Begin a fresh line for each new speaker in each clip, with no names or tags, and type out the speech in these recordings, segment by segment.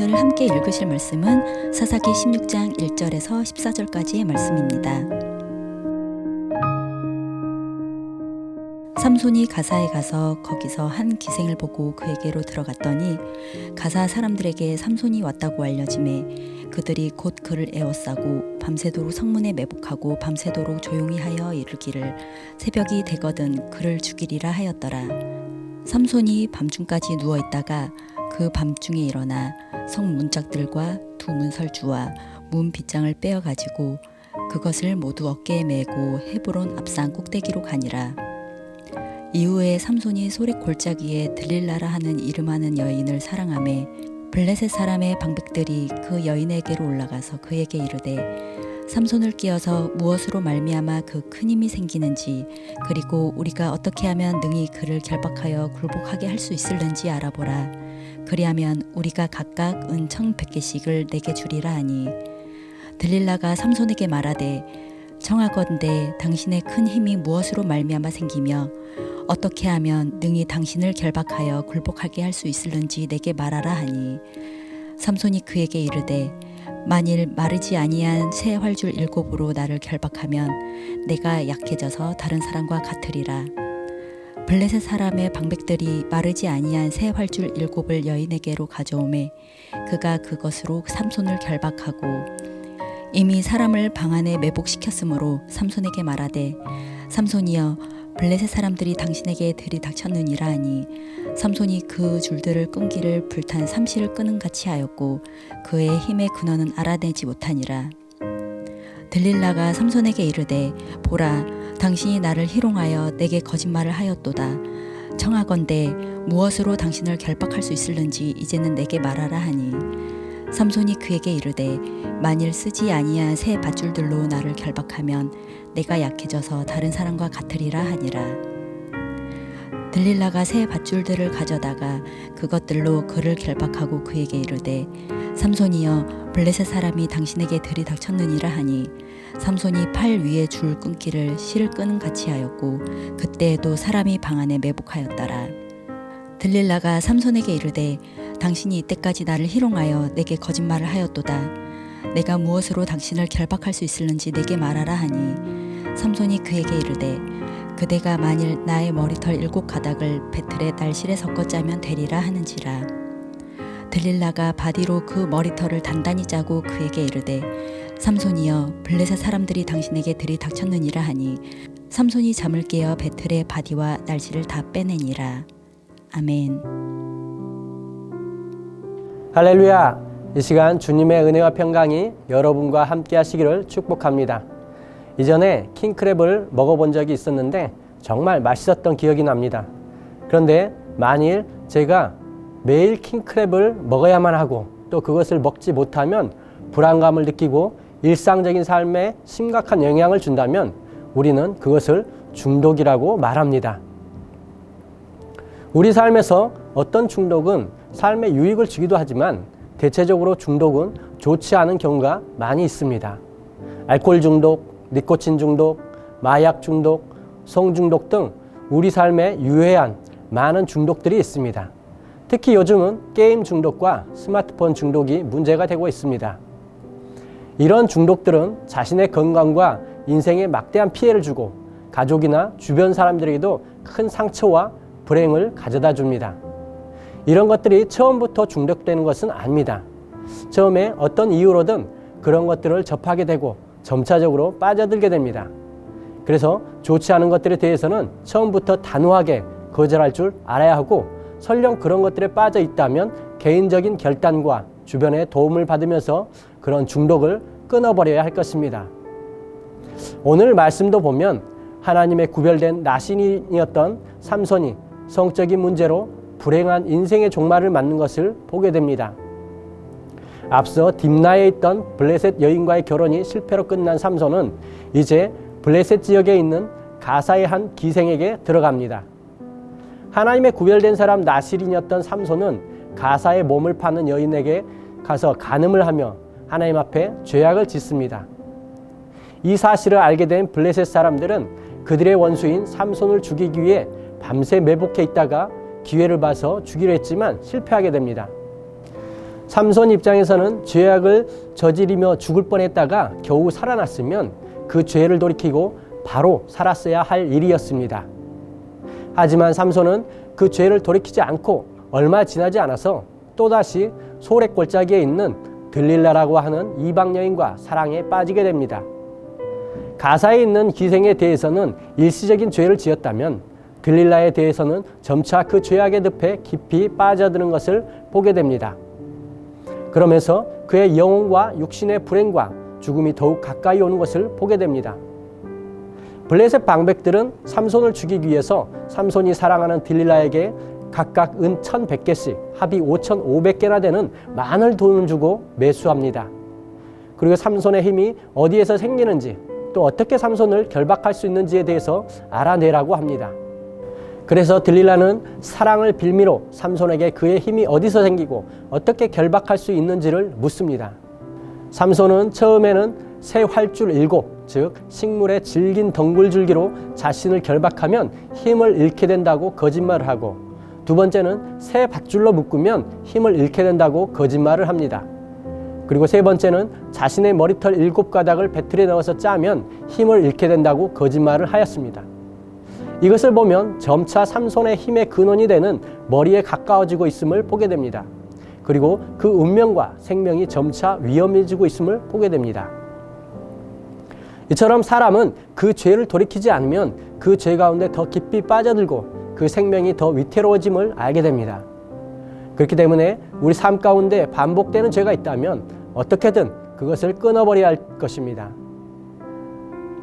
오늘 함께 읽으실 말씀은 사사기 16장 1절에서 14절까지의 말씀입니다. 삼손이 가사에 가서 거기서 한 기생을 보고 그에게로 들어갔더니 가사 사람들에게 삼손이 왔다고 알려지매 그들이 곧 그를 에워싸고 밤새도록 성문에 매복하고 밤새도록 조용히 하여 이르기를 새벽이 되거든 그를 죽이리라 하였더라. 삼손이 밤중까지 누워있다가 그 밤중에 일어나 성 문짝들과 두 문설주와 문 빗장을 빼어가지고 그것을 모두 어깨에 메고 헤브론 앞산 꼭대기로 가니라. 이후에 삼손이 소렉 골짜기에 들릴라라 하는 이름하는 여인을 사랑하매 블레셋 사람의 방백들이 그 여인에게로 올라가서 그에게 이르되 삼손을 끼어서 무엇으로 말미암아 그 큰 힘이 생기는지 그리고 우리가 어떻게 하면 능히 그를 결박하여 굴복하게 할 수 있을는지 알아보라. 그리하면 우리가 각각 은 1,100개씩을 내게 주리라 하니 들릴라가 삼손에게 말하되 청하건대 당신의 큰 힘이 무엇으로 말미암아 생기며 어떻게 하면 능히 당신을 결박하여 굴복하게 할 수 있을는지 내게 말하라 하니 삼손이 그에게 이르되 만일 마르지 아니한 새 활줄 7으로 나를 결박하면 내가 약해져서 다른 사람과 같으리라. 블레셋 사람의 방백들이 마르지 아니한 새 활줄 7을 여인에게로 가져오매 그가 그것으로 삼손을 결박하고 이미 사람을 방 안에 매복시켰으므로 삼손에게 말하되 삼손이여 블레셋 사람들이 당신에게 들이닥쳤느니라 하니 삼손이 그 줄들을 끈기를 불탄 삼시를 끄는 같이 하였고 그의 힘의 근원은 알아내지 못하니라. 들릴라가 삼손에게 이르되 보라 당신이 나를 희롱하여 내게 거짓말을 하였도다. 청하건대 무엇으로 당신을 결박할 수 있을는지 이제는 내게 말하라 하니 삼손이 그에게 이르되 만일 쓰지 아니한 새 밧줄들로 나를 결박하면 내가 약해져서 다른 사람과 같으리라 하니라. 들릴라가 새 밧줄들을 가져다가 그것들로 그를 결박하고 그에게 이르되 삼손이여 블레셋 사람이 당신에게 들이닥쳤느니라 하니 삼손이 팔 위에 줄 끊기를 실을 끄는 같이 하였고 그때에도 사람이 방 안에 매복하였더라. 들릴라가 삼손에게 이르되 당신이 이때까지 나를 희롱하여 내게 거짓말을 하였도다. 내가 무엇으로 당신을 결박할 수 있을는지 내게 말하라 하니 삼손이 그에게 이르되 그대가 만일 나의 머리털 7가닥을 배틀에 날실에 섞어 짜면 되리라 하는지라. 들릴라가 바디로 그 머리털을 단단히 짜고 그에게 이르되 삼손이여 블레셋 사람들이 당신에게 들이닥쳤느니라 하니 삼손이 잠을 깨어 배틀의 바디와 날실을 다 빼내니라. 아멘.
할렐루야! 이 시간 주님의 은혜와 평강이 여러분과 함께 하시기를 축복합니다. 이전에 킹크랩을 먹어본 적이 있었는데 정말 맛있었던 기억이 납니다. 그런데 만일 제가 매일 킹크랩을 먹어야만 하고 또 그것을 먹지 못하면 불안감을 느끼고 일상적인 삶에 심각한 영향을 준다면 우리는 그것을 중독이라고 말합니다. 우리 삶에서 어떤 중독은 삶에 유익을 주기도 하지만 대체적으로 중독은 좋지 않은 경우가 많이 있습니다. 알코올 중독, 니코틴 중독, 마약 중독, 성중독 등 우리 삶에 유해한 많은 중독들이 있습니다. 특히 요즘은 게임 중독과 스마트폰 중독이 문제가 되고 있습니다. 이런 중독들은 자신의 건강과 인생에 막대한 피해를 주고 가족이나 주변 사람들에게도 큰 상처와 불행을 가져다 줍니다. 이런 것들이 처음부터 중독되는 것은 아닙니다. 처음에 어떤 이유로든 그런 것들을 접하게 되고 점차적으로 빠져들게 됩니다. 그래서 좋지 않은 것들에 대해서는 처음부터 단호하게 거절할 줄 알아야 하고 설령 그런 것들에 빠져 있다면 개인적인 결단과 주변의 도움을 받으면서 그런 중독을 끊어버려야 할 것입니다. 오늘 말씀도 보면 하나님의 구별된 나신인이었던 삼손이 성적인 문제로 불행한 인생의 종말을 맞는 것을 보게 됩니다. 앞서 딥나에 있던 블레셋 여인과의 결혼이 실패로 끝난 삼손은 이제 블레셋 지역에 있는 가사의 한 기생에게 들어갑니다. 하나님의 구별된 사람 나실인이었던 삼손은 가사의 몸을 파는 여인에게 가서 간음을 하며 하나님 앞에 죄악을 짓습니다. 이 사실을 알게 된 블레셋 사람들은 그들의 원수인 삼손을 죽이기 위해 밤새 매복해 있다가 기회를 봐서 죽이려 했지만 실패하게 됩니다. 삼손 입장에서는 죄악을 저지르며 죽을 뻔했다가 겨우 살아났으면 그 죄를 돌이키고 바로 살았어야 할 일이었습니다. 하지만 삼손은 그 죄를 돌이키지 않고 얼마 지나지 않아서 또다시 소래골짜기에 있는 들릴라라고 하는 이방 여인과 사랑에 빠지게 됩니다. 가사에 있는 기생에 대해서는 일시적인 죄를 지었다면 들릴라에 대해서는 점차 그 죄악의 늪에 깊이 빠져드는 것을 보게 됩니다. 그러면서 그의 영혼과 육신의 불행과 죽음이 더욱 가까이 오는 것을 보게 됩니다. 블레셋 방백들은 삼손을 죽이기 위해서 삼손이 사랑하는 들릴라에게 각각 은 1,100개씩 합이 5,500개나 되는 많은 돈을 주고 매수합니다. 그리고 삼손의 힘이 어디에서 생기는지 또 어떻게 삼손을 결박할 수 있는지에 대해서 알아내라고 합니다. 그래서 들릴라는 사랑을 빌미로 삼손에게 그의 힘이 어디서 생기고 어떻게 결박할 수 있는지를 묻습니다. 삼손은 처음에는 새 활줄 7, 즉 식물의 질긴 덩굴줄기로 자신을 결박하면 힘을 잃게 된다고 거짓말을 하고, 두 번째는 새 밧줄로 묶으면 힘을 잃게 된다고 거짓말을 합니다. 그리고 세 번째는 자신의 머리털 7가닥을 배틀에 넣어서 짜면 힘을 잃게 된다고 거짓말을 하였습니다. 이것을 보면 점차 삼손의 힘의 근원이 되는 머리에 가까워지고 있음을 보게 됩니다. 그리고 그 운명과 생명이 점차 위험해지고 있음을 보게 됩니다. 이처럼 사람은 그 죄를 돌이키지 않으면 그 죄 가운데 더 깊이 빠져들고 그 생명이 더 위태로워짐을 알게 됩니다. 그렇기 때문에 우리 삶 가운데 반복되는 죄가 있다면 어떻게든 그것을 끊어버려야 할 것입니다.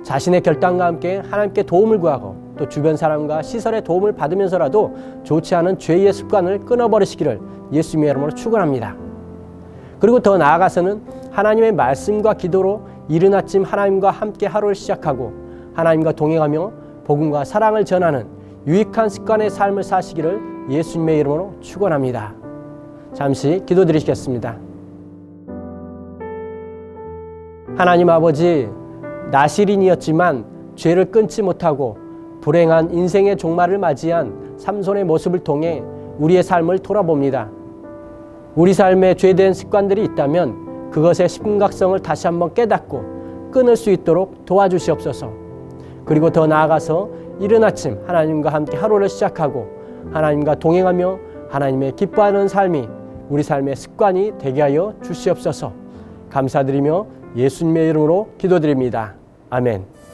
자신의 결단과 함께 하나님께 도움을 구하고 또 주변 사람과 시설의 도움을 받으면서라도 좋지 않은 죄의 습관을 끊어버리시기를 예수님의 이름으로 축원합니다. 그리고 더 나아가서는 하나님의 말씀과 기도로 이른 아침 하나님과 함께 하루를 시작하고 하나님과 동행하며 복음과 사랑을 전하는 유익한 습관의 삶을 사시기를 예수님의 이름으로 축원합니다. 잠시 기도드리겠습니다. 하나님 아버지, 나실인이었지만 죄를 끊지 못하고 불행한 인생의 종말을 맞이한 삼손의 모습을 통해 우리의 삶을 돌아봅니다. 우리 삶에 죄된 습관들이 있다면 그것의 심각성을 다시 한번 깨닫고 끊을 수 있도록 도와주시옵소서. 그리고 더 나아가서 이른 아침 하나님과 함께 하루를 시작하고 하나님과 동행하며 하나님의 기뻐하는 삶이 우리 삶의 습관이 되게 하여 주시옵소서. 감사드리며 예수님의 이름으로 기도드립니다. 아멘.